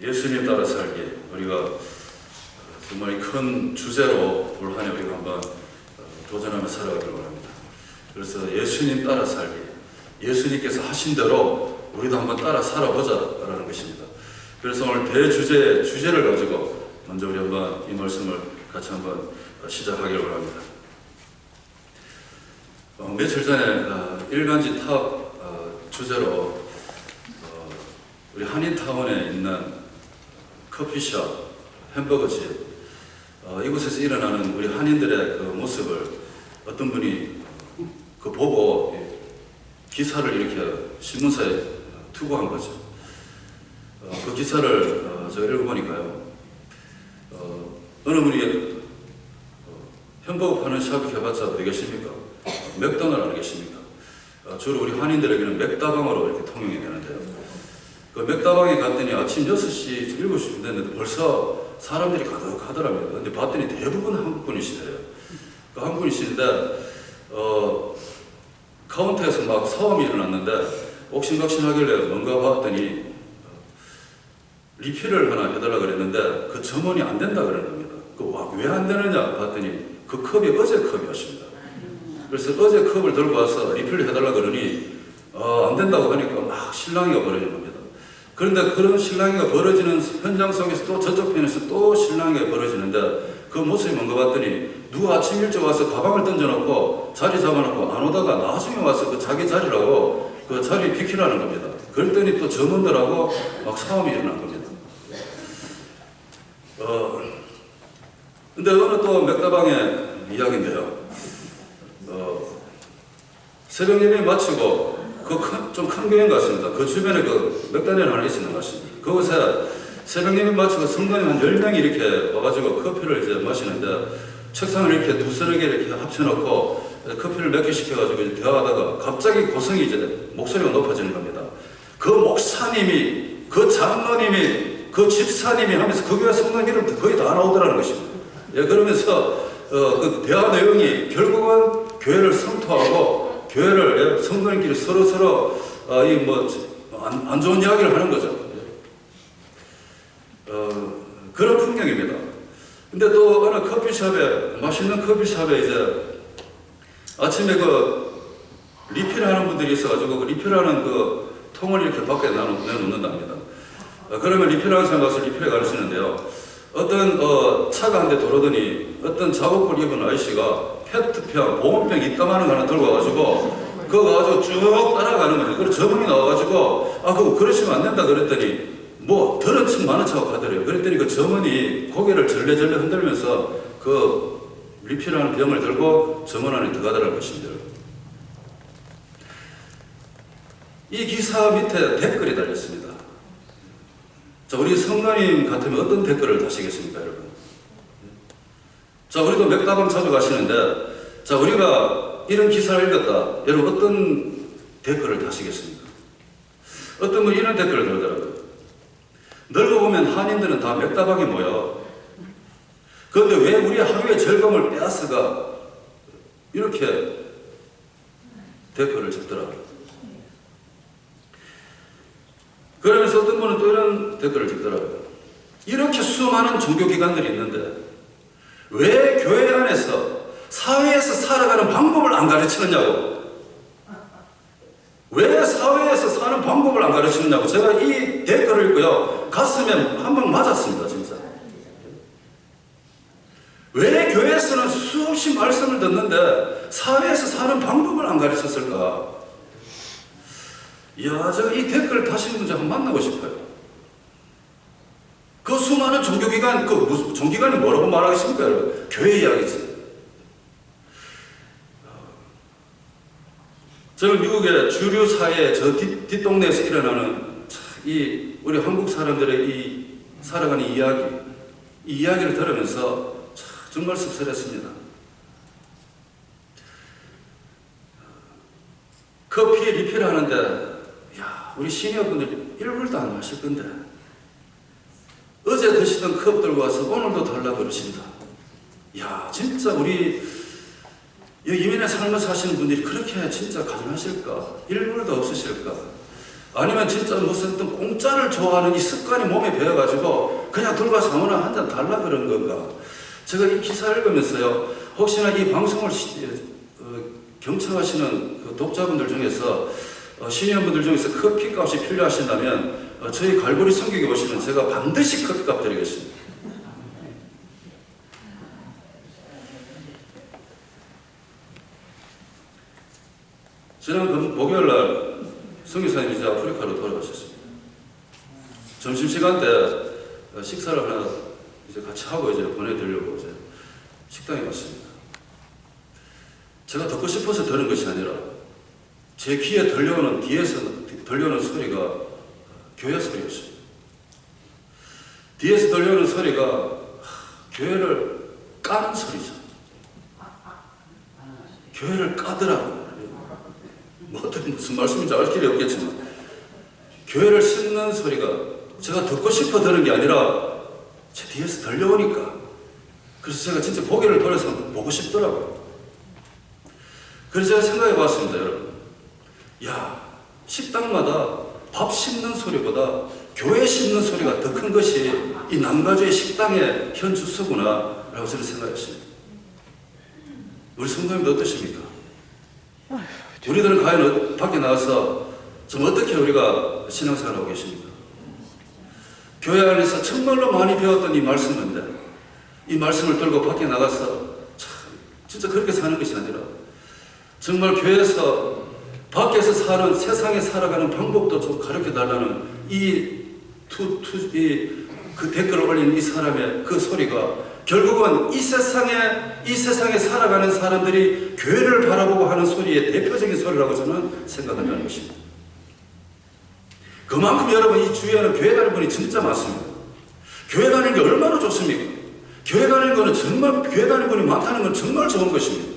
예수님 따라 살기, 우리가 정말 큰 주제로 올 한 해 우리가 한번 도전하며 살아가길 원합니다. 그래서 예수님 따라 살기, 예수님께서 하신 대로 우리도 한번 따라 살아보자라는 것입니다. 그래서 오늘 주제를 가지고 먼저 우리 한번 이 말씀을 같이 한번 시작하길 원합니다. 며칠 전에 일간지 탑 주제로 우리 한인타운에 있는 커피숍, 햄버거집, 이곳에서 일어나는 우리 한인들의 그 모습을 어떤 분이 그 보고 기사를 이렇게 신문사에 투고한 거죠. 그 기사를 제가 읽어보니까요, 어느 분이 햄버거 파는 샵 해봤자 어디 계십니까? 맥도날드 안 계십니까? 주로 우리 한인들에게는 맥다방으로 이렇게 통용이 되는데요. 그 맥다방에 갔더니 아침 6시, 7시 됐는데 벌써 사람들이 가득하더랍니다. 근데 봤더니 대부분 한국분이시대요. 그 한국분이시는데, 카운터에서 막 싸움이 일어났는데, 옥신각신하길래 뭔가 봤더니, 리필을 하나 해달라 그랬는데, 그 점원이 안 된다 그러는 겁니다. 왜 안 되느냐 봤더니, 그 컵이 어제 컵이었습니다. 그래서 어제 컵을 들고 와서 리필을 해달라 그러니, 안 된다고 하니까 막 실랑이가 벌어지는 겁니다. 그런데 그런 실랑이가 벌어지는 현장 속에서 또 저쪽 편에서 또 실랑이가 벌어지는데 그 모습이 뭔가 봤더니 누가 아침 일찍 와서 가방을 던져놓고 자리 잡아놓고 안 오다가 나중에 와서 그 자기 자리라고 그 자리 비키라는 겁니다. 그랬더니 또 점원들하고 막 싸움이 일어난 겁니다. 근데 어느 또 맥다방의 이야기인데요. 새벽 예배 마치고 좀 큰 교회 같습니다. 그 주변에 그 맥다니엘 하나 있는 것 같습니다. 그곳에 새벽 예배 마치고 성도님 한 10명이 이렇게 와가지고 커피를 이제 마시는데 책상을 이렇게 두서너 개 이렇게 합쳐놓고 커피를 몇 개 시켜가지고 이제 대화하다가 갑자기 고성이 이제 목소리가 높아지는 겁니다. 그 목사님이, 그 장로님이, 그 집사님이 하면서 그 교회 성도님 이름 거의 다 나오더라는 것입니다. 예, 그러면서 그 대화 내용이 결국은 교회를 성토하고 교회를 성도님끼리 서로 안 좋은 이야기를 하는 거죠. 그런 풍경입니다. 근데 또 어느 커피숍에, 맛있는 커피숍에 이제 아침에 그 리필하는 분들이 있어가지고 그 리필하는 그 통을 이렇게 밖에 내놓는답니다. 그러면 리필하는 사람 가서 리필에 가르치는데요. 어떤 차가 한 대 돌아오더니 어떤 작업복 입은 아저씨가 페트병, 보온병 이따만한 거 하나 들고 와가지고 그거 가지고 쭉 따라가는 거예요. 그래서 저분이 나와가지고 그거 그러시면 안 된다 그랬더니 뭐 들은 척 많은 척 하더래요. 그랬더니 그 점원이 고개를 절레절레 흔들면서 그 리필하는 병을 들고 점원 안에 들어가더라는 것입니다. 이 기사 밑에 댓글이 달렸습니다. 자, 우리 성도님 같으면 어떤 댓글을 다시겠습니까, 여러분? 자, 우리도 맥다방 자주 가시는데, 자, 우리가 이런 기사를 읽었다. 여러분, 어떤 댓글을 다시겠습니까? 어떤 분이 이런 댓글을 달더라고요. 늙어보면 한인들은 다 맥다방에 모여. 그런데 왜 우리 하루의 즐거움을 빼앗아가? 이렇게 댓글을 적더라고요. 그러면서 어떤 분은 또 이런 댓글을 적더라고요. 이렇게 수많은 종교기관들이 있는데 왜 교회 안에서 사회에서 살아가는 방법을 안 가르치느냐고. 왜 사회에서 사는 방법을 안 가르치느냐고. 제가 이 댓글을 읽고요, 가슴에 한 방 맞았습니다, 진짜. 왜 교회에서는 수없이 말씀을 듣는데 사회에서 사는 방법을 안 가르쳤을까? 이야, 제가 이 댓글 다시는 분들 한번 만나고 싶어요. 그 수많은 종교기관, 종교기관이 뭐라고 말하겠습니까, 여러분? 교회 이야기지. 저는 미국의 주류 사회 저 뒷동네에서 일어나는 우리 한국 사람들의 이 살아가는 이 이야기를 들으면서 정말 씁쓸했습니다. 커피 리필 하는데 우리 시니어분들이 1불도 안 마실 건데 어제 드시던 컵 들고 와서 오늘도 달라고 그러신다. 진짜 우리 이민의 삶을 사시는 분들이 그렇게 진짜 가능하실까? 1불도 없으실까? 아니면 진짜 무슨 어떤 공짜를 좋아하는 이 습관이 몸에 배어가지고 그냥 들고 와서 아무나 한 잔 달라 그런 건가? 제가 이 기사를 읽으면서요, 혹시나 이 방송을 경청하시는 그 독자분들 중에서 시니어분들 중에서 커피값이 필요하신다면 저희 갈보리 성격에 오시면 제가 반드시 커피값 드리겠습니다. 지난 목요일날 성교사님이 아프리카로 돌아가셨습니다. 점심시간 때 식사를 하나 이제 같이 하고 이제 보내드리려고 이제 식당에 갔습니다. 제가 듣고 싶어서 들은 것이 아니라 제 귀에 들려오는, 뒤에서 들려오는 소리가 교회 소리였습니다. 뒤에서 들려오는 소리가 교회를 까는 소리죠. 교회를 까더라고요. 뭐 어떻게 무슨 말씀인지 알 길이 없겠지만 교회를 씹는 소리가 제가 듣고 싶어 들은 게 아니라 제 뒤에서 들려오니까, 그래서 제가 진짜 고개를 돌려서 보고 싶더라고요. 그래서 제가 생각해 봤습니다, 여러분. 야, 식당마다 밥 씹는 소리보다 교회 씹는 소리가 더 큰 것이 이 남가주의 식당의 현 주소구나 라고 저는 생각했습니다. 우리 성도님도 어떠십니까? 우리들은 과연 밖에 나가서 좀 어떻게 우리가 신앙생활하고 계십니까? 교회 안에서 정말로 많이 배웠던 이 말씀인데 이 말씀을 들고 밖에 나가서 참 진짜 그렇게 사는 것이 아니라 정말 교회에서 밖에서 사는, 세상에 살아가는 방법도 좀 가르쳐달라는 그 댓글을 올린 이 사람의 그 소리가 결국은 이 세상에 살아가는 사람들이 교회를 바라보고 하는 소리의 대표적인 소리라고 저는 생각한다는 것입니다. 그만큼 여러분 이 주위에는 교회 다니는 분이 진짜 많습니다. 교회 다니는 게 얼마나 좋습니까? 교회 다니는 거는 정말, 교회 다니는 분이 많다는 건 정말 좋은 것입니다.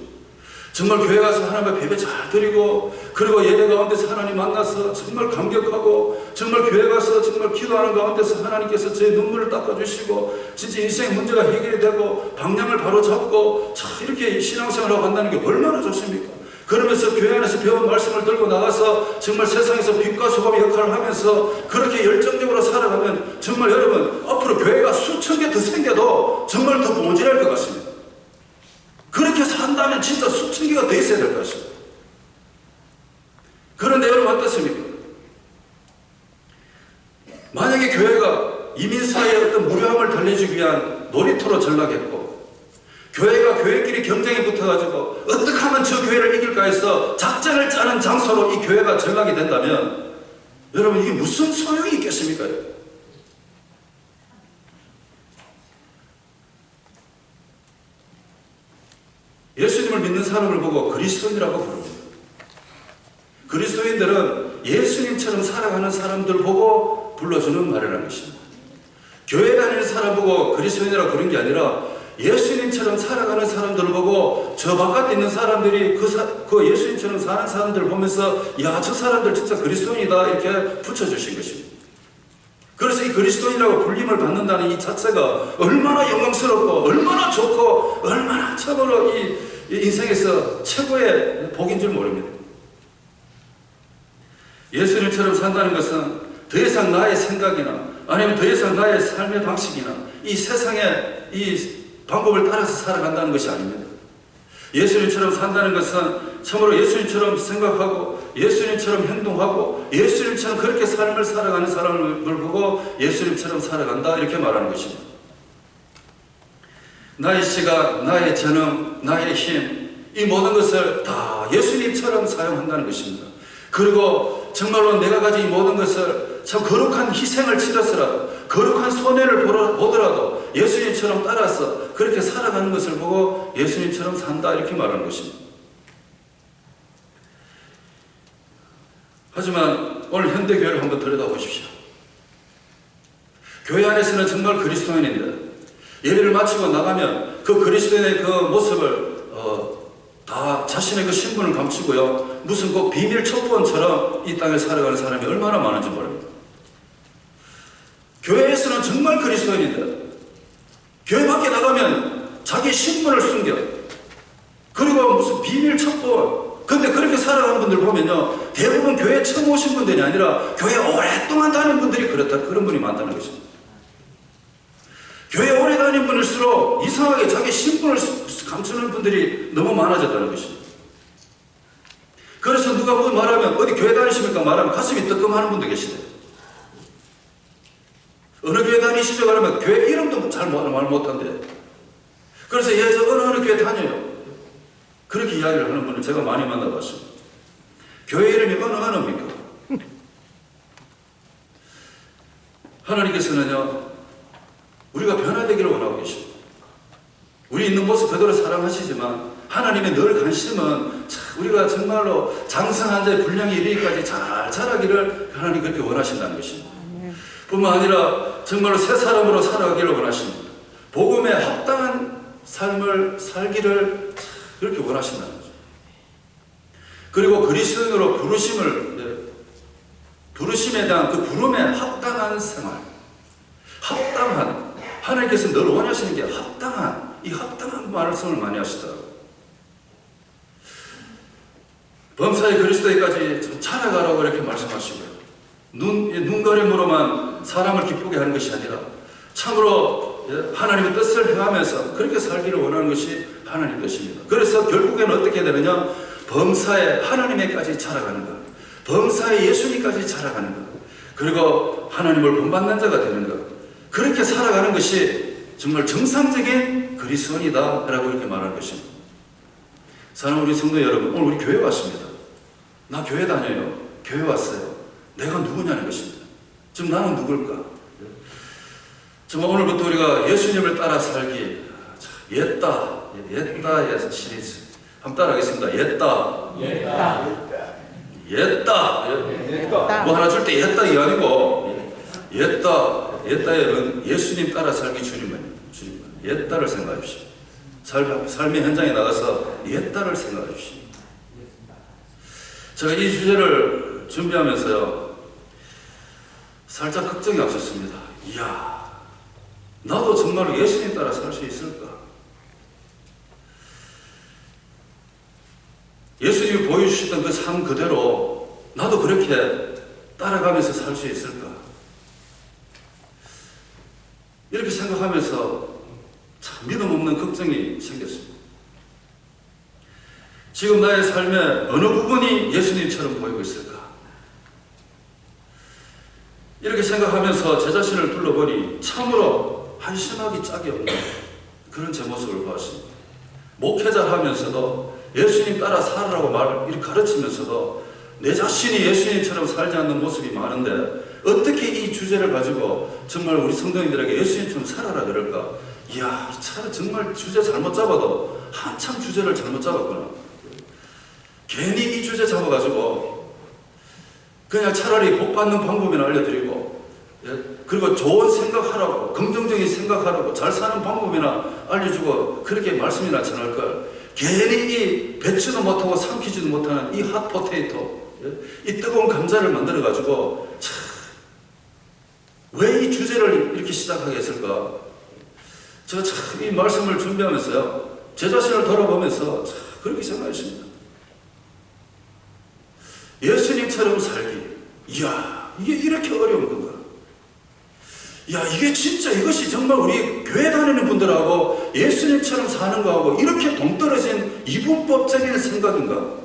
정말 교회 가서 하나님 앞에 예배 잘 드리고, 그리고 예배 가운데서 하나님 만나서 정말 감격하고, 정말 교회 가서 정말 기도하는 가운데서 하나님께서 제 눈물을 닦아주시고, 진짜 인생의 문제가 해결이 되고, 방향을 바로 잡고, 참 이렇게 신앙생활을 한다는 게 얼마나 좋습니까? 그러면서 교회 안에서 배운 말씀을 들고 나가서 정말 세상에서 빛과 소금의 역할을 하면서 그렇게 열정적으로 살아가면 정말 여러분 앞으로 교회가 수천 개 더 생겨도 정말 더 모질할 것 같습니다. 그렇게 산다면 진짜 수천 개가 더 있어야 될 것 같습니다. 그런데 여러분 어떻습니까? 만약에 교회가 이민 사회의 어떤 무료함을 달래주기 위한 놀이터로 전락했고, 교회가 교회끼리 경쟁에 붙어가지고 어떻게 하면 저 교회를 이길까 해서 작전을 짜는 장소로 이 교회가 전락이 된다면 여러분 이게 무슨 소용이 있겠습니까? 예수님을 믿는 사람을 보고 그리스도인이라고 부릅니다. 그리스도인들은 예수님처럼 살아가는 사람들 보고 불러주는 말이라는 것입니다. 교회 다니는 사람 보고 그리스도인이라고 부르는 게 아니라 예수님처럼 살아가는 사람들을 보고 저 바깥에 있는 사람들이 그 예수님처럼 사는 사람들을 보면서 야, 저 사람들 진짜 그리스도인이다 이렇게 붙여주신 것입니다. 그래서 이 그리스도인이라고 불림을 받는다는 이 자체가 얼마나 영광스럽고 얼마나 좋고 얼마나 참으로 이 인생에서 최고의 복인 줄 모릅니다. 예수님처럼 산다는 것은 더 이상 나의 생각이나 아니면 더 이상 나의 삶의 방식이나 이 세상의 이 방법을 따라서 살아간다는 것이 아닙니다. 예수님처럼 산다는 것은 참으로 예수님처럼 생각하고 예수님처럼 행동하고 예수님처럼 그렇게 삶을 살아가는 사람을 보고 예수님처럼 살아간다 이렇게 말하는 것입니다. 나의 시각, 나의 재능, 나의 힘, 이 모든 것을 다 예수님처럼 사용한다는 것입니다. 그리고 정말로 내가 가진 이 모든 것을 참 거룩한 희생을 치러서라도 거룩한 손해를 보더라도 예수님처럼 따라서 그렇게 살아가는 것을 보고 예수님처럼 산다 이렇게 말하는 것입니다. 하지만 오늘 현대교회를 한번 들여다보십시오. 교회 안에서는 정말 그리스도인인데 예배를 마치고 나가면 그 그리스도인의 그 모습을 다 자신의 그 신분을 감추고요, 무슨 그 비밀 첩보원처럼 이 땅에 살아가는 사람이 얼마나 많은지 모릅니다. 교회에서는 정말 그리스도인인데 교회 밖에 나가면 자기 신분을 숨겨, 그리고 무슨 비밀 첩보원, 근데 그렇게 살아가는 분들 보면요, 대부분 교회 처음 오신 분들이 아니라 교회 오랫동안 다닌 분들이 그런 분이 많다는 것입니다. 교회 오래 다닌 분일수록 이상하게 자기 신분을 감추는 분들이 너무 많아졌다는 것입니다. 그래서 누가 뭐 말하면 어디 교회 다니십니까? 말하면 가슴이 뜨끔하는 분도 계시대요. 어느 교회 다니시죠? 그러면 교회 이름도 잘 말 못한대. 그래서 저 어느 교회 다녀요. 그렇게 이야기를 하는 분을 제가 많이 만나봤습니다. 교회 이름이 어느입니까? 하나님께서는요, 우리가 변화되기를 원하고 계십니다. 우리 있는 모습 그대로 사랑하시지만 하나님의 늘 관심은 우리가 정말로 장성한 자의 분량이 이르기까지 잘 자라기를 하나님 그렇게 원하신다는 것입니다. 뿐만 아니라 정말로 새 사람으로 살아가기를 원하십니다. 복음에 합당한 삶을 살기를 그렇게 원하신다는 거죠. 그리고 그리스도인으로 부르심에 대한 그 부름에 합당한 생활, 합당한, 하나님께서 늘 원하시는 게 이 합당한 말씀을 많이 하시더라고요. 범사의 그리스도에까지 찾아가라고 이렇게 말씀하시고요. 눈가림으로만 사람을 기쁘게 하는 것이 아니라 참으로 하나님의 뜻을 행하면서 그렇게 살기를 원하는 것이 하나님 뜻입니다. 그래서 결국에는 어떻게 되느냐? 범사에 하나님에까지 자라가는 것, 범사에 예수님까지 자라가는 것, 그리고 하나님을 본받는 자가 되는 것, 그렇게 살아가는 것이 정말 정상적인 그리스도인이다라고 이렇게 말하는 것입니다. 사랑하는 우리 성도 여러분, 오늘 우리 교회 왔습니다. 나 교회 다녀요. 교회 왔어요. 내가 누구냐는 것입니다. 지금 나는 누굴까? 정말 오늘부터 우리가 예수님을 따라 살기, 옛다의 시리즈 한번 따라하겠습니다. 옛다. 뭐 하나 줄 때 옛다 이게 아니고 옛다의 예수님 따라 살기 주님은 옛다를 생각하십시오. 삶의 현장에 나가서 옛다를 생각하십시오. 제가 이 주제를 준비하면서요, 살짝 걱정이 앞섰습니다. 이야, 나도 정말로 예수님 따라 살 수 있을까? 예수님이 보여주시던 그 삶 그대로 나도 그렇게 따라가면서 살 수 있을까? 이렇게 생각하면서 참 믿음 없는 걱정이 생겼습니다. 지금 나의 삶의 어느 부분이 예수님처럼 보이고 있을까? 이렇게 생각하면서 제 자신을 둘러보니 참으로 한심하기 짝이 없는 그런 제 모습을 보았습니다. 목회자를 하면서도 예수님 따라 살으라고 이렇게 가르치면서도 내 자신이 예수님처럼 살지 않는 모습이 많은데 어떻게 이 주제를 가지고 정말 우리 성도님들에게 예수님처럼 살아라 그럴까? 이야, 정말 주제 잘못 잡아도 한참 주제를 잘못 잡았구나. 괜히 이 주제 잡아가지고 그냥 차라리 복 받는 방법이나 알려드리고, 그리고 좋은 생각하라고, 긍정적인 생각하라고, 잘 사는 방법이나 알려주고 그렇게 말씀이나 전할 걸, 괜히 이 뱉지도 못하고 삼키지도 못하는 이 핫포테이토, 이 뜨거운 감자를 만들어가지고 왜 이 주제를 이렇게 시작하게 했을까? 제가 참 이 말씀을 준비하면서요, 제 자신을 돌아보면서 참 그렇게 생각했습니다. 예수님처럼 살기, 이야, 이게 이렇게 어려운 건가? 야, 이게 진짜 이것이 정말 우리 교회 다니는 분들하고 예수님처럼 사는 거하고 이렇게 동떨어진 이분법적인 생각인가?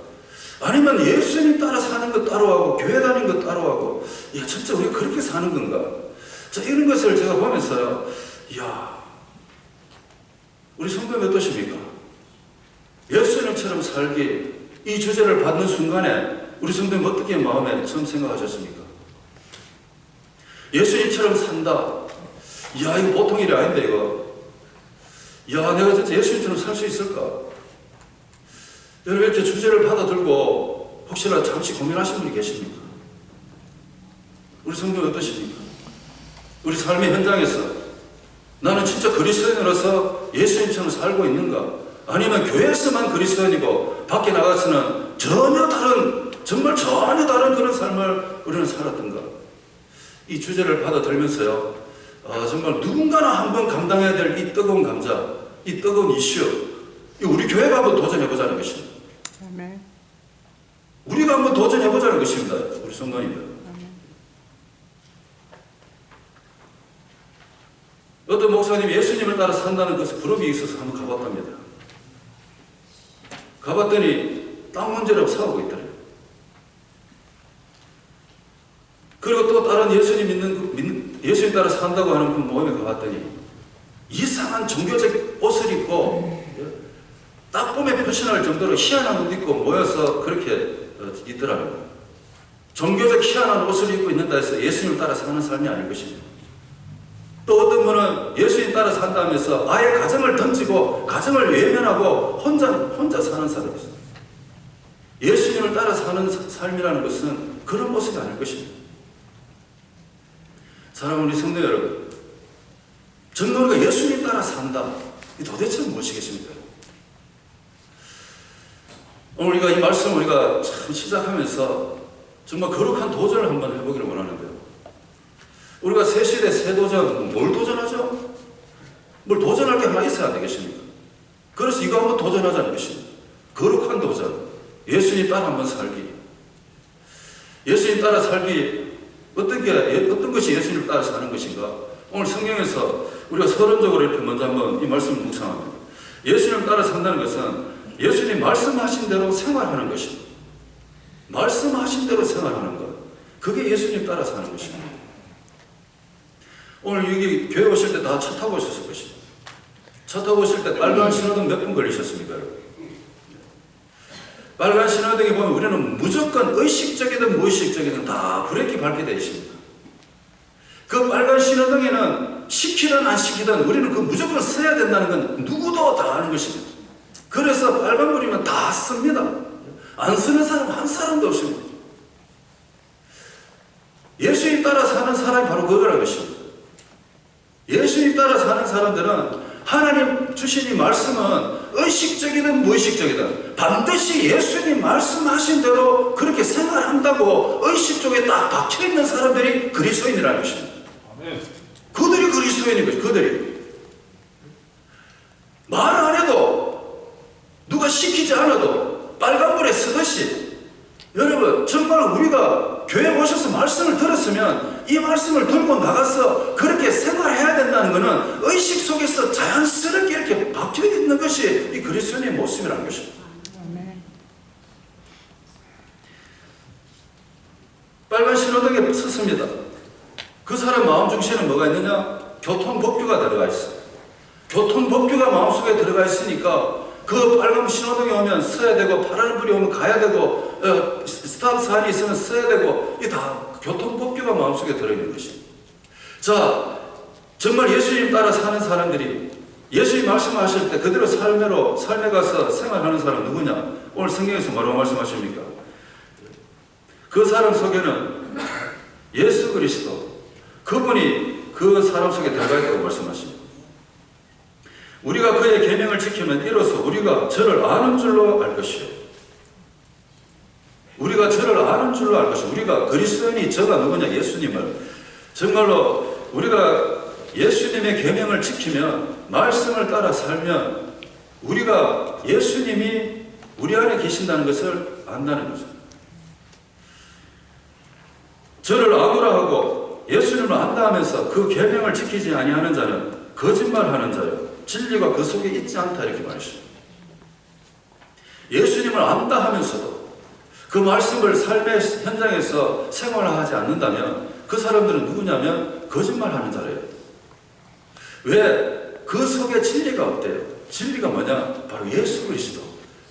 아니면 예수님 따라 사는 것 따로 하고 교회 다니는 것 따로 하고, 야, 진짜 우리가 그렇게 사는 건가? 자, 이런 것을 제가 보면서요, 이야, 우리 성도님 어떠십니까? 예수님처럼 살기, 이 주제를 받는 순간에 우리 성도님 어떻게 마음에 처음 생각하셨습니까? 예수님처럼 산다. 이야, 이거 보통 일이 아닌데 이거. 이야, 내가 진짜 예수님처럼 살 수 있을까? 여러분, 이렇게 주제를 받아들고 혹시나 잠시 고민하시는 분이 계십니까? 우리 성도님 어떠십니까? 우리 삶의 현장에서 나는 진짜 그리스도인으로서 예수님처럼 살고 있는가? 아니면 교회에서만 그리스도인이고 밖에 나가서는 정말 전혀 다른 그런 삶을 우리는 살았던가? 이 주제를 받아들면서요, 정말 누군가나 한번 감당해야 될 이 뜨거운 감자, 이 뜨거운 이슈, 우리 교회가 한번 도전해보자는 것입니다. 우리가 한번 도전해보자는 것입니다. 우리 성도님들. 어떤 목사님이 예수님을 따라 산다는 것에 부럽이 있어서 한번 가봤답니다. 가봤더니 땅 문제라고 싸우고 있더래요. 그리고 또 다른 예수님 따라 산다고 하는 그 모임에 가봤더니 이상한 종교적 옷을 입고 딱 보면 표시날 정도로 희한한 옷 입고 모여서 그렇게 있더라고요. 종교적 희한한 옷을 입고 있는다 해서 예수님을 따라 사는 삶이 아닐 것입니다. 또 어떤 분은 예수님 따라 산다면서 아예 가정을 던지고 가정을 외면하고 혼자 사는 사람이 있어요. 예수님을 따라 사는 삶이라는 것은 그런 모습이 아닐 것입니다. 사랑하는 우리 성도 여러분, 정말 우리가 예수님 따라 산다. 이 도대체 무엇이겠습니까? 오늘 우리가 이 말씀을 우리가 참 시작하면서 정말 거룩한 도전을 한번 해보기를 원하는데요. 우리가 새 시대 새 도전, 뭘 도전하죠? 뭘 도전할 게 하나 있어야 되겠습니까? 그래서 이거 한번 도전하자는 것입니다. 거룩한 도전. 예수님 따라 한번 살기. 예수님 따라 살기, 어떤 것이 예수님 따라 사는 것인가? 오늘 성경에서 우리가 서론적으로 이렇게 먼저 한번 이 말씀을 묵상합니다. 예수님 따라 산다는 것은 예수님 말씀하신 대로 생활하는 것입니다. 말씀하신 대로 생활하는 것. 그게 예수님 따라 사는 것입니다. 오늘 여기 교회 오실 때 다 차 타고 오셨을 것입니다. 차 타고 오실 때 빨간 신호등 몇 분 걸리셨습니까? 빨간 신호등에 보면 우리는 무조건 의식적이든 무의식적이든 다 브레이크 밟게 되어 있습니다. 그 빨간 신호등에는 시키든 안 시키든 우리는 그 무조건 서야 된다는 건 누구도 다 아는 것입니다. 그래서 빨간불이면 다 씁니다. 안 쓰는 사람 한 사람도 없습니다. 예수님 따라 사는 사람이 바로 그거라는 것입니다. 예수님 따라 사는 사람들은 하나님 주신 이 말씀은 의식적이든 무의식적이든 반드시 예수님 말씀하신 대로 그렇게 생활한다고 의식 쪽에 딱 박혀있는 사람들이 그리스도인이라는 것입니다. 그들이 그리스도인인 것이죠. 그들이 말 안 해도 누가 시키지 않아도 빨간불에 서듯이 여러분 정말 우리가 교회 오셔서 말씀을 들었으면 이 말씀을 들고 나가서 그렇게 생활해야 된다는 것은 의식 속에서 자연스럽게 이렇게 박혀 있는 것이 이 그리스도인의 모습이라는 것입니다. 빨간 신호등에 섰습니다. 그 사람 마음 중심에는 뭐가 있느냐? 교통법규가 들어가 있어요. 교통법규가 마음속에 들어가 있으니까 그 빨간 신호등이 오면 서야 되고 파란 불이 오면 가야 되고 스탑 사인이 있으면 서야 되고 이게 다 교통법규가 마음속에 들어있는 것입니다. 자, 정말 예수님 따라 사는 사람들이 예수님 말씀하실 때 그대로 삶에 가서 생활하는 사람 누구냐? 오늘 성경에서 뭐라고 말씀하십니까? 그 사람 속에는 예수 그리스도 그분이 그 사람 속에 들어가 있다고 말씀하십니다. 우리가 그의 계명을 지키면 이로써 우리가 저를 아는 줄로 알 것이요. 우리가 저를 아는 줄로 알 것이요. 우리가 그리스도인이 저가 누구냐? 예수님을. 정말로 우리가 예수님의 계명을 지키면 말씀을 따라 살면 우리가 예수님이 우리 안에 계신다는 것을 안다는 거죠. 저를 아노라 하고 예수님을 안다 하면서 그 계명을 지키지 아니하는 자는 거짓말하는 자요. 진리가 그 속에 있지 않다 이렇게 말했습니다. 예수님을 안다 하면서도 그 말씀을 삶의 현장에서 생활하지 않는다면 그 사람들은 누구냐면 거짓말하는 자래요. 왜? 그 속에 진리가 없대요. 진리가 뭐냐? 바로 예수 그리스도.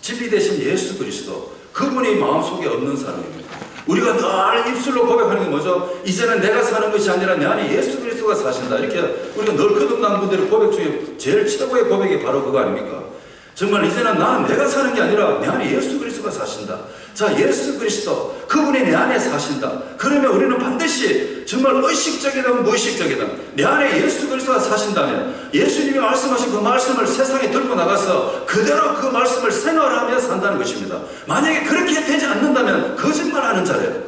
진리 대신 예수 그리스도. 그분이 마음속에 없는 사람입니다. 우리가 늘 입술로 고백하는 게 뭐죠? 이제는 내가 사는 것이 아니라 내 안에 예수 그리스도가 사신다. 이렇게 우리가 늘 거듭난 분들의 고백 중에 제일 최고의 고백이 바로 그거 아닙니까? 정말 이제는 나는 내가 사는 게 아니라 내 안에 예수 그리스도가 사신다. 자, 예수 그리스도 그분이 내 안에 사신다. 그러면 우리는 반드시 정말 의식적이든 무의식적이든 내 안에 예수 그리스도가 사신다면 예수님이 말씀하신 그 말씀을 세상에 들고 나가서 그대로 그 말씀을 생활하며 산다는 것입니다. 만약에 그렇게 되지 않는다면 거짓말하는 자래요.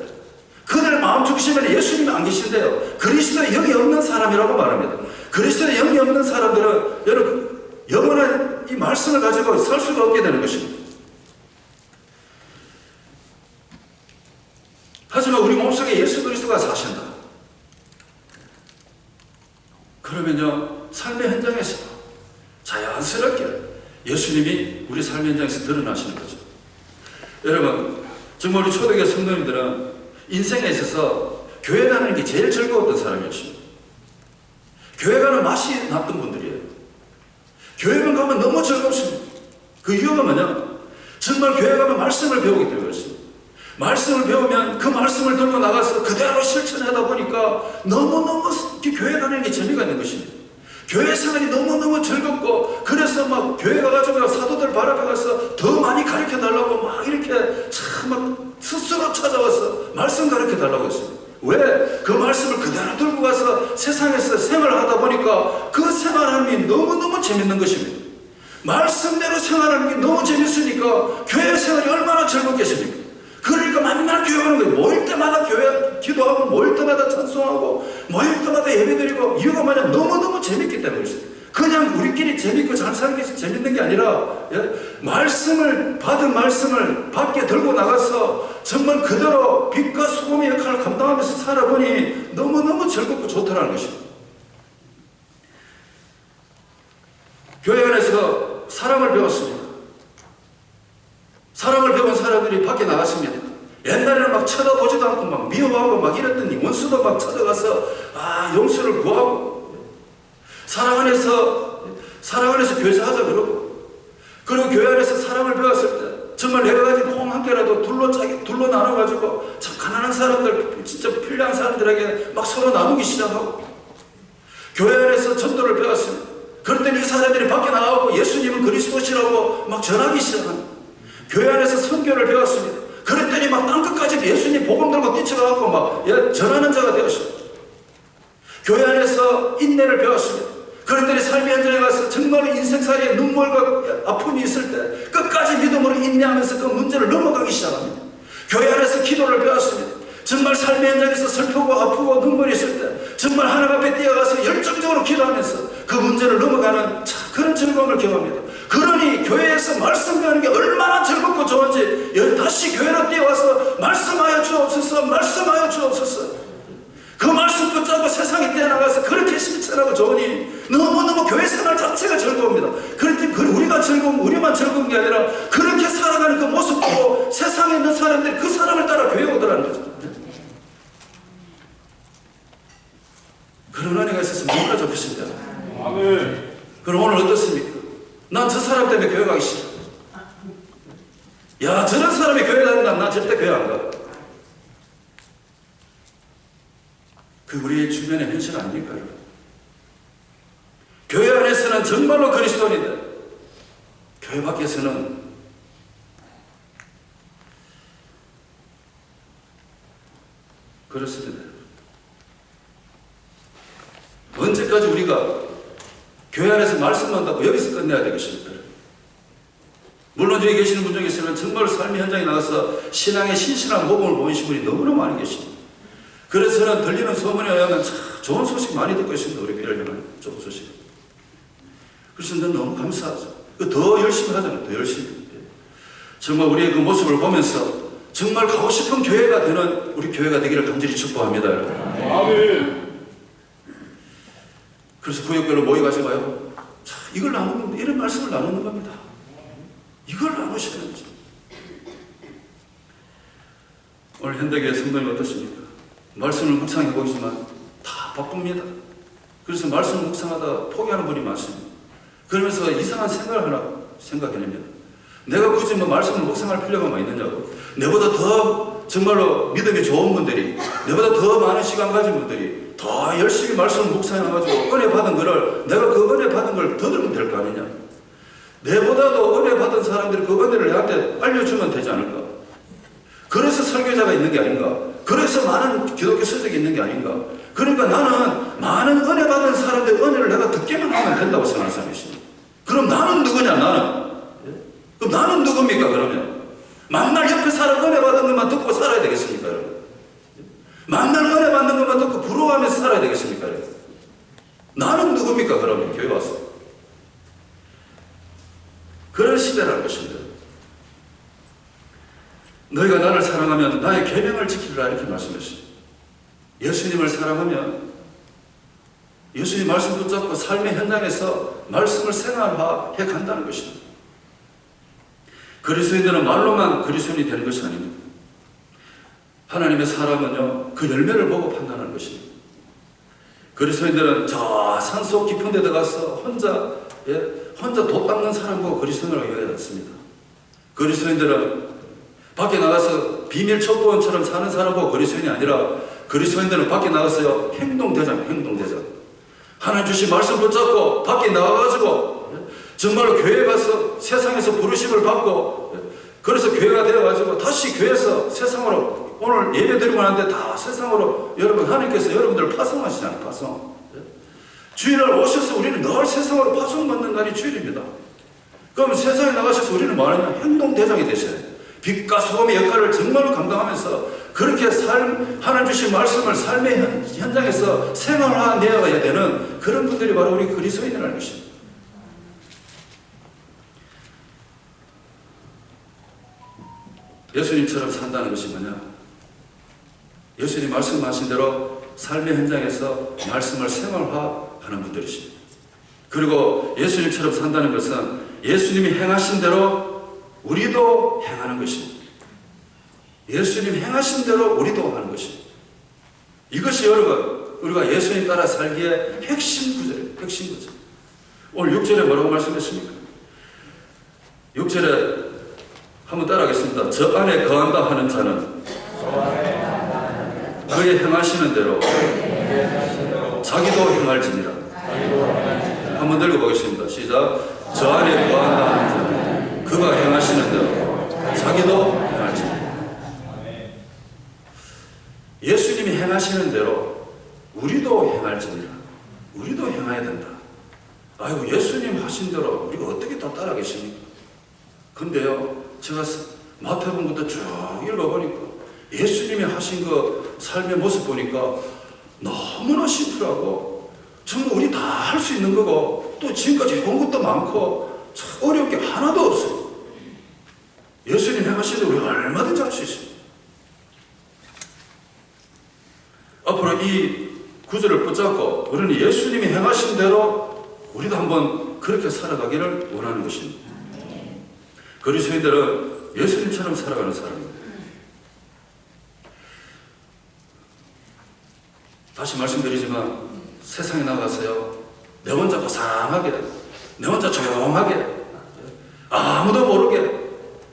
그들의 마음 중심에는 예수님이 안 계신데요. 그리스도의 영이 없는 사람이라고 말합니다. 그리스도의 영이 없는 사람들은 여러분 영원한 이 말씀을 가지고 살 수가 없게 되는 것입니다. 하지만 우리 몸속에 예수 그리스도가 사신다. 그러면요, 삶의 현장에서 자연스럽게 예수님이 우리 삶의 현장에서 드러나시는 거죠. 여러분, 정말 우리 초대교회 성도님들은 인생에 있어서 교회 다니는 게 제일 즐거웠던 사람이었습니다. 교회 가는 맛이 났던 분들이에요. 교회만 가면 너무 즐겁습니다. 그 이유가 뭐냐? 정말 교회 가면 말씀을 배우기 때문에 그렇습니다. 말씀을 배우면 그 말씀을 들고 나가서 그대로 실천하다 보니까 너무너무 교회 다니는 게 재미가 있는 것입니다. 교회 생활이 너무너무 즐겁고, 그래서 막 교회 가가지고 사도들 발 앞에 가서 더 많이 가르쳐 달라고 막 이렇게 참 막 스스로 찾아와서 말씀 가르쳐 달라고 했습니다. 왜? 그 말씀을 그대로 들고 가서 세상에서 생활하다 보니까 그 생활하는 게 너무너무 재밌는 것입니다. 말씀대로 생활하는 게 너무 재밌으니까 교회 생활이 얼마나 즐겁겠습니까? 그러니까 맨날 교회 오는 거예요. 모일 때마다 교회 기도하고, 모일 때마다 찬송하고, 모일 때마다 예배드리고. 이유가 뭐냐? 너무너무 재밌기 때문에 그렇습니다. 그냥 우리끼리 재밌고 잘 사는 게 재밌는 게 아니라, 말씀을, 받은 말씀을 밖에 들고 나가서 정말 그대로 빛과 소금의 역할을 감당하면서 살아보니 너무너무 즐겁고 좋다는 것입니다. 교회 안에서 사랑을 배웠습니다. 사랑을 배운 사람들이 밖에 나갔습니다. 옛날에는 막 쳐다보지도 않고 막 미워하고 막 이랬더니 원수도 막 찾아가서 용서를 구하고, 사랑 안에서 교제하자 그러고, 그리고 교회 안에서 사랑을 배웠을 때 정말 내가 가진 콩 한 개라도 둘로 나눠가지고 참 가난한 사람들, 진짜 필요한 사람들에게 막 서로 나누기 시작하고, 교회 안에서 전도를 배웠습니다. 그랬더니 이 사람들이 밖에 나가고 예수님은 그리스도시라고 막 전하기 시작합니다. 교회 안에서 선교를 배웠습니다. 그랬더니 막 땅끝까지 예수님 복음 들고 뛰쳐가고 막 전하는 자가 되었습니다. 교회 안에서 인내를 배웠습니다. 그랬더니 삶의 현장에 가서 정말로 인생살이에 눈물과 아픔이 있을 때 끝까지 믿음으로 인내하면서 그 문제를 넘어가기 시작합니다. 교회 안에서 기도를 배웠습니다. 정말 삶의 현장에서 슬프고 아프고 눈물이 있을 때 정말 하나님 앞에 뛰어가서 열정적으로 기도하면서 그 문제를 넘어가는 그런 즐거움을 경험합니다. 그러니 교회에서 말씀 배우는 게 얼마나 즐겁고 좋은지 다시 교회로 뛰어와서 말씀하여 주옵소서, 말씀하여 주옵소서. 그 말씀 붙잡고 세상에 뛰어나가서 그렇게 실천하고 좋으니 너무너무 교회 생활 자체가 즐거웁니다. 그런데 우리가 우리만 즐거운 게 아니라 그렇게 살아가는 그 모습 보고 세상에 있는 사람들이 그 사람을 따라 교회 오더라는 거죠. 그런 은혜가 있었으면 너무나 좋겠습니다. 아멘. 그럼 오늘 어떻습니까? 난 저 사람 때문에 교회 가기 싫어. 야, 저런 사람이 교회 다닌다. 난 절대 교회 안 가. 그 우리의 주변의 현실 아닙니까? 교회 안에서는 정말로 그리스도인인데 교회 밖에서는 그렇습니다. 언제까지 우리가 교회 안에서 말씀만 한다고 여기서 끝내야 되겠습니까? 물론 여기 계시는 분 중에 있으면 정말 삶의 현장에 나가서 신앙의 신실한 모범을 보이신 분이 너무나 많이 계십니다. 그래서 저는 들리는 소문에 의하면 참 좋은 소식 많이 듣고 있습니다. 우리 교회는 좋은 소식. 그래서 저는 너무 감사하죠. 더 열심히 하잖아요. 더 열심히. 정말 우리의 그 모습을 보면서 정말 가고 싶은 교회가 되는 우리 교회가 되기를 간절히 축복합니다. 여러분. 아멘. 그래서 구역별로 모여가지고요. 이걸 나누는, 이런 말씀을 나누는 겁니다. 이걸 나누시는 거죠. 오늘 현대교회 성도님 어떻습니까? 말씀을 묵상해 보시지만 다 바쁩니다. 그래서 말씀을 묵상하다 포기하는 분이 많습니다. 그러면서 이상한 생각을 하나 생각해냅니다. 내가 굳이 뭐 말씀을 묵상할 필요가 뭐 있느냐고. 내보다 더 정말로 믿음이 좋은 분들이, 내보다 더 많은 시간 가진 분들이 더 열심히 말씀을 묵상해가지고 은혜 받은 거를, 내가 그 은혜 받은 걸 더 들으면 될 거 아니냐. 내보다도 은혜 받은 사람들이 그 은혜를 내한테 알려주면 되지 않을까. 그래서 설교자가 있는 게 아닌가. 그래서 많은 기독교 서적이 있는 게 아닌가. 그러니까 나는 많은 은혜 받은 사람들의 은혜를 내가 듣기만 하면 된다고 생각하는 사람이십니다. 그럼 나는 누구냐, 나는? 그럼 나는 누굽니까, 그러면? 만날 옆에 사람 은혜 받은 것만 듣고 살아야 되겠습니까, 여러분? 만날 은혜 받는 것만 듣고 부러워하면서 살아야 되겠습니까, 여러분? 나는 누굽니까, 그러면? 교회 와서. 그런 시대라는 것입니다. 너희가 나를 사랑하면 나의 계명을 지키리라 이렇게 말씀했습니다. 예수님을 사랑하면 예수님 말씀 붙잡고 삶의 현장에서 말씀을 생활화해 간다는 것입니다. 그리스도인들은 말로만 그리스도인이 되는 것이 아닙니다. 하나님의 사람은요, 그 열매를 보고 판단하는 것입니다. 그리스도인들은 저 산속 깊은 데 들어가서 혼자 돛 닦는 사람 보고 그리스도인이라고 여기지 않습니다. 그리스도인들은 밖에 나가서 비밀 첩보원처럼 사는 사람 보고 그리스도인이 아니라 그리스도인들은 밖에 나가서요, 행동대장. 하나님 주신 말씀 붙잡고 밖에 나가가지고 정말로 교회 가서 세상에서 부르심을 받고 그래서 교회가 되어가지고 다시 교회에서 세상으로 오늘 예배 드리고 나는데 다 세상으로 여러분 하나님께서 여러분들을 파송하시잖아요. 파송. 주일날 오셔서 우리는 늘 세상으로 파송받는 날이 주일입니다. 그러면 세상에 나가셔서 우리는 뭐하냐? 행동대장이 되셔야 돼요. 빛과 소금의 역할을 정말로 감당하면서 그렇게 하나님 주신 말씀을 삶의 현장에서 생활화되어야 되는 그런 분들이 바로 우리 그리스도인이라는 것입니다. 예수님처럼 산다는 것이 뭐냐? 예수님 말씀하신 대로 삶의 현장에서 말씀을 생활화하는 분들이십니다. 그리고 예수님처럼 산다는 것은 예수님이 행하신 대로 우리도 행하는 것입니다. 예수님 행하신 대로 우리도 하는 것입니다. 이것이 여러분 우리가 예수님 따라 살기의 핵심 구절이에요. 핵심 구절. 오늘 6절에 뭐라고 말씀했습니까? 6절에 한번 따라하겠습니다. 저 안에 거한다 하는 자는 그의 행하시는 대로 자기도 행할지니라. 한번 읽어보겠습니다. 시작. 저 안에 거한다 하는 자는 그가 행하시는 대로 자기도 행할지니라. 예수님이 행하시는 대로 우리도 행할지니라. 우리도 행해야 된다. 아이고 예수님 하신 대로 우리가 어떻게 다 따라하겠습니까? 근데요 제가 마태복음부터 쭉 읽어보니까 예수님이 하신 그 삶의 모습 보니까 너무나 심플하고 정말 우리 다 할 수 있는 거고 또 지금까지 해본 것도 많고 참 어려운 게 하나도 없어요. 예수님 행하신 대로 우리 얼마든지 할 수 있습니다. 앞으로 이 구절을 붙잡고 우리는 예수님이 행하신 대로 우리도 한번 그렇게 살아가기를 원하는 것입니다. 그리스도인들은 예수님처럼 살아가는 사람입니다. 다시 말씀드리지만 세상에 나가서요 내 혼자 고상하게 내 혼자 조용하게 아무도 모르게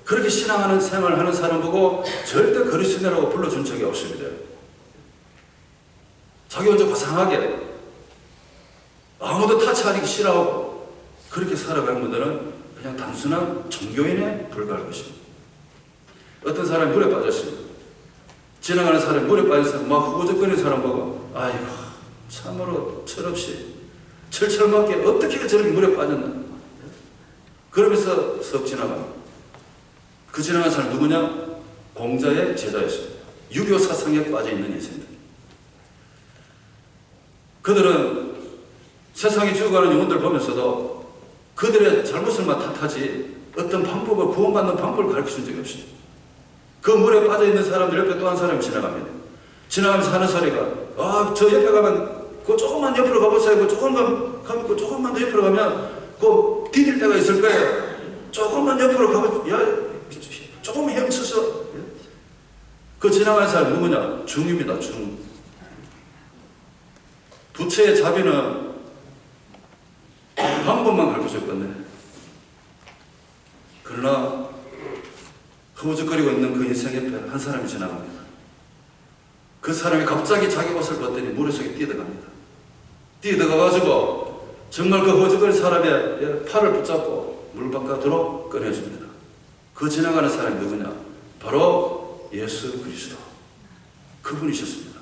그렇게 신앙하는 생활하는 사람 보고 절대 그리스도인이라고 불러준 적이 없습니다. 자기 혼자 고상하게 아무도 타치하기 싫어하고 그렇게 살아가는 분들은 그냥 단순한 종교인에 불과할 것입니다. 어떤 사람이 물에 빠졌습니다. 지나가는 사람이 물에 빠진 사람 막 후거적거리는 사람 보고 아이고 참으로 철없이 철철맞게 어떻게 저렇게 물에 빠졌나 그러면서 썩 지나갑니다. 그 지나간 사람 누구냐? 공자의 제자였습니다. 유교 사상에 빠져있는 인생들. 그들은 세상에 죽어가는 영혼들 보면서도 그들의 잘못을만 탓하지 어떤 방법을 구원받는 방법을 가르쳐준 적이 없습니다. 그 물에 빠져있는 사람들 옆에 또 한 사람이 지나갑니다. 지나가면서 하는 소리가 저 옆에 가면 그 조금만 옆으로 가보세요. 그 조금만 더 옆으로 가면 그 디딜 때가 있을 거예요. 조금만 옆으로 가보세요. 야 조금 헤엄쳐서 그 지나가는 사람 누구냐? 중입니다. 중. 부처의 자비는 방법만 가르쳐줬거든요. 그러나 허우적거리고 있는 그 인생 옆에 한 사람이 지나갑니다. 그 사람이 갑자기 자기 옷을 벗더니 물에 속에 뛰어들어갑니다. 뛰어들어가가지고 정말 그 허우적거리는 사람의 팔을 붙잡고 물 바깥으로 꺼내줍니다. 그 지나가는 사람이 누구냐? 바로 예수 그리스도. 그분이셨습니다.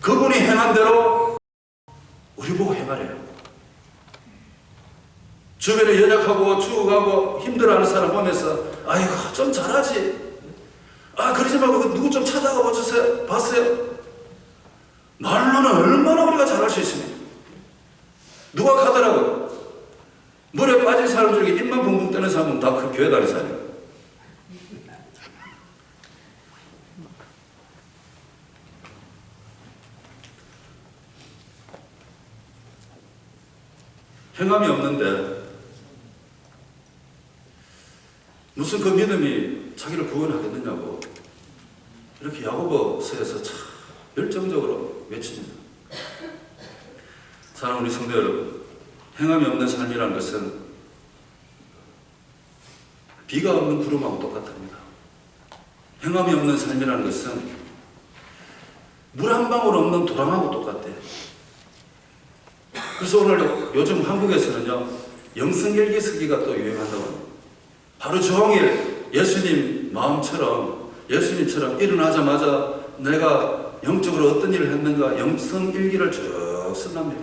그분이 행한 대로 우리 보고 행하래요. 주변에 연약하고 죽어가고 힘들어하는 사람 보면서 아이고 좀 잘하지. 그러지 말고 누구 좀 찾아가 보셨어요? 봤어요? 말로는 얼마나 우리가 잘할 수 있습니까? 누가 가더라고요. 물에 빠진 사람 중에 입만 붕붕 뜨는 사람은 다 그 교회 다니는 사람이에요. 행함이 없는데 무슨 그 믿음이 자기를 구원하겠느냐고 이렇게 야고보서에서 참 열정적으로 외칩니다. 사랑하는 우리 성도 여러분, 행함이 없는 삶이라는 것은 비가 없는 구름하고 똑같습니다. 행함이 없는 삶이라는 것은 물 한 방울 없는 도랑하고 똑같대요. 그래서 오늘 요즘 한국에서는요, 영성일기 쓰기가 또 유행한다고 합니다. 하루 종일 예수님 마음처럼, 예수님처럼 일어나자마자 내가 영적으로 어떤 일을 했는가 영성일기를 쭉 쓴답니다.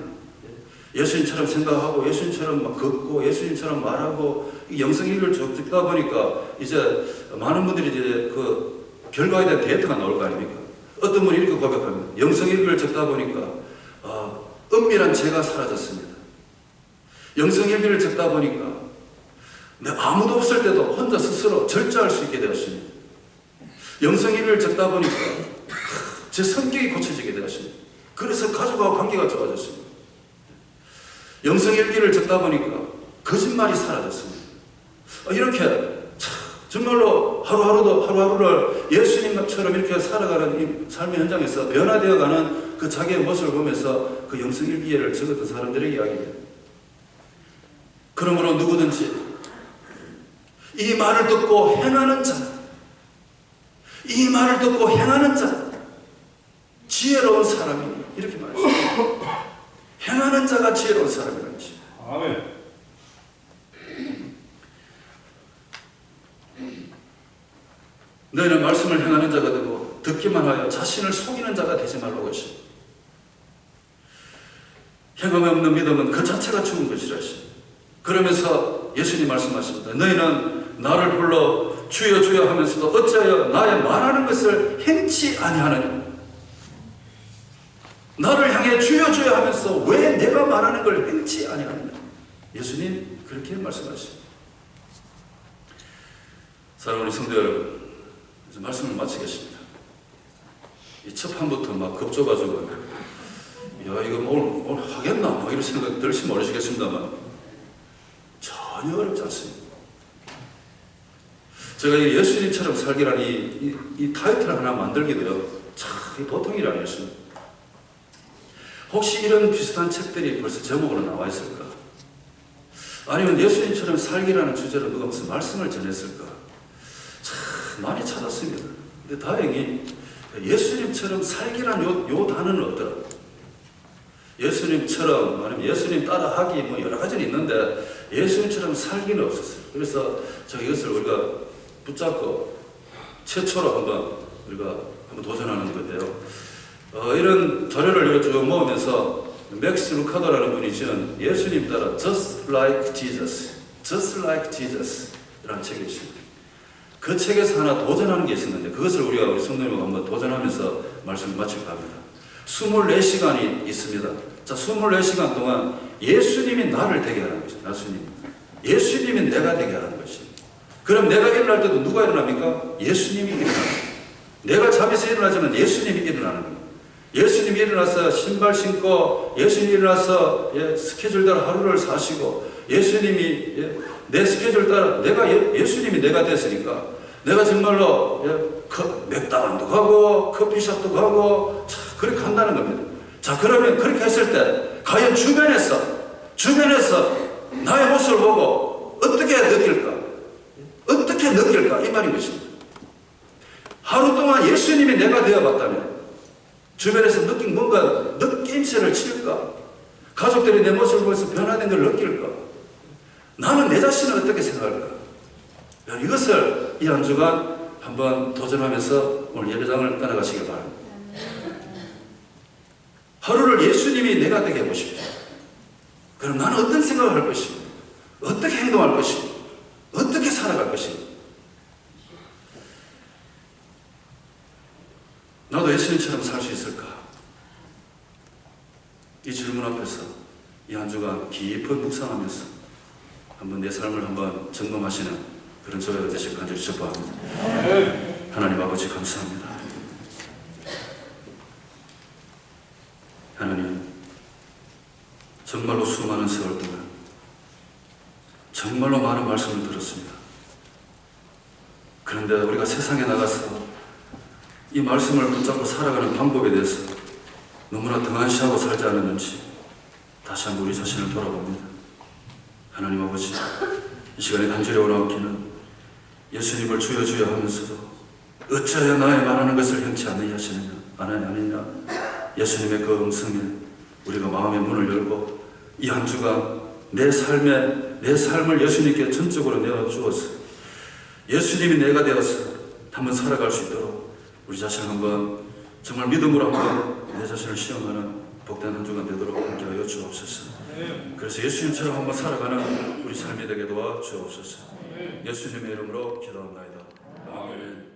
예수님처럼 생각하고, 예수님처럼 막 걷고, 예수님처럼 말하고, 영성일기를 쭉 듣다 보니까 이제 많은 분들이 이제 그 결과에 대한 데이터가 나올 거 아닙니까? 어떤 분이 이렇게 고백합니다. 영성일기를 적다 보니까 은밀한 죄가 사라졌습니다. 영성일기를 적다 보니까 아무도 없을 때도 혼자 스스로 절제할 수 있게 되었습니다. 영성일기를 적다 보니까 제 성격이 고쳐지게 되었습니다. 그래서 가족하고 관계가 좋아졌습니다. 영성일기를 적다 보니까 거짓말이 사라졌습니다. 이렇게 정말로 하루하루를 예수님처럼 이렇게 살아가는 이 삶의 현장에서 변화되어가는 그 자기의 모습을 보면서 그 영성일기를 적었던 사람들의 이야기입니다. 그러므로 누구든지 이 말을 듣고 행하는 자, 이 말을 듣고 행하는 자, 지혜로운 사람이니 이렇게 말했습니다. 행하는 자가 지혜로운 사람이라는 것입니다. 아멘. 너희는 말씀을 행하는 자가 되고 듣기만 하여 자신을 속이는 자가 되지 말라고 하십니다. 행함이 없는 믿음은 그 자체가 죽은 것이라 하십니다. 그러면서 예수님 말씀하십니다. 너희는 나를 불러 주여 주여 하면서도 어찌하여 나의 말하는 것을 행치 아니하느냐. 나를 향해 주여 주여 하면서 왜 내가 말하는 걸 행치 아니하느냐. 예수님 그렇게 말씀하십니다. 사랑하는 성도 여러분, 이제 말씀을 마치겠습니다. 이 첫 판부터 막 겁줘가지고 야 이거 오늘 하겠나 막 이런 생각 들지 모르시겠습니다만 전혀 어렵지 않습니다. 제가 예수님처럼 살기라는 이 타이틀을 하나 만들기도요 참 보통 일이 아니었습니다. 혹시 이런 비슷한 책들이 벌써 제목으로 나와 있을까? 아니면 예수님처럼 살기라는 주제로 누가 무슨 말씀을 전했을까? 참 많이 찾았습니다. 근데 다행히 예수님처럼 살기란 요 단어는 없더라고요. 예수님처럼 아니면 예수님 따라하기 뭐 여러 가지는 있는데 예수님처럼 살기는 없었어요. 그래서 제가 이것을 우리가 붙잡고 최초로 우리가 한번 도전하는 건데요. 이런 자료를 우리가 쭉 모으면서 맥스 루카도라는 분이 지은 예수님 따라 Just Like Jesus, Just Like Jesus 이라는 책이 있습니다. 그 책에서 하나 도전하는 게 있었는데 그것을 우리 성도님하고 한번 도전하면서 말씀을 마칠까 합니다. 24시간이 있습니다. 자, 24시간 동안 예수님이 나를 되게 하는 것입니다. 예수님이 내가 되게 하는 것입니다. 그럼 내가 일어날 때도 누가 일어납니까? 예수님이 일어납니다. 내가 잠에서 일어나지만 예수님이 일어나는 겁니다. 예수님이 일어나서 신발 신고 예수님이 일어나서 스케줄대로 하루를 사시고 예수님이 내 스케줄 따라 예수님이 내가 됐으니까 내가 정말로 맥다방도 가고 커피숍도 가고 그렇게 한다는 겁니다. 자, 그러면 그렇게 했을 때 과연 주변에서 나의 모습을 보고 어떻게 느낄까 이 말인 것입니다. 하루 동안 예수님이 내가 되어봤다면 주변에서 뭔가 느낌새를 칠까? 가족들이 내 모습을 보면서 변화된 걸 느낄까? 나는 내 자신을 어떻게 생각할까? 이것을 이 한 주간 한번 도전하면서 오늘 예배당을 떠나가시길 바랍니다. 하루를 예수님이 내가 되게 해보십시오. 그럼 나는 어떤 생각을 할 것인가? 어떻게 행동할 것인가? 어떻게 살아갈 것인가? 나도 예수님처럼 살 수 있을까? 이 질문 앞에서 이 한 주간 깊은 묵상하면서 한번 내 삶을 한번 점검하시는 그런 저희가 되실 간절히 축복합니다. 하나님 아버지 감사합니다. 하나님 정말로 수많은 세월 동안 정말로 많은 말씀을 들었습니다. 그런데 우리가 세상에 나가서 이 말씀을 붙잡고 살아가는 방법에 대해서 너무나 등한시하고 살지 않았는지 다시 한번 우리 자신을 돌아봅니다. 하나님 아버지, 이 시간에 간절히 원하옵기는 예수님을 주여 주여 하면서도 어찌하여 나의 말하는 것을 형치 않느냐 하시느냐 아니냐, 예수님의 그 음성에 우리가 마음의 문을 열고 이 한 주간 내 삶을 예수님께 전적으로 내어주어서 예수님이 내가 되어서 한번 살아갈 수 있도록 우리 자신 한번 정말 믿음으로 한번 내 자신을 시험하는 복된 한 주간 되도록 함께하여 주옵소서. 그래서 예수님처럼 한번 살아가는 우리 삶이 되게 도와 주옵소서. 예수님의 이름으로 기도합니다. 아멘.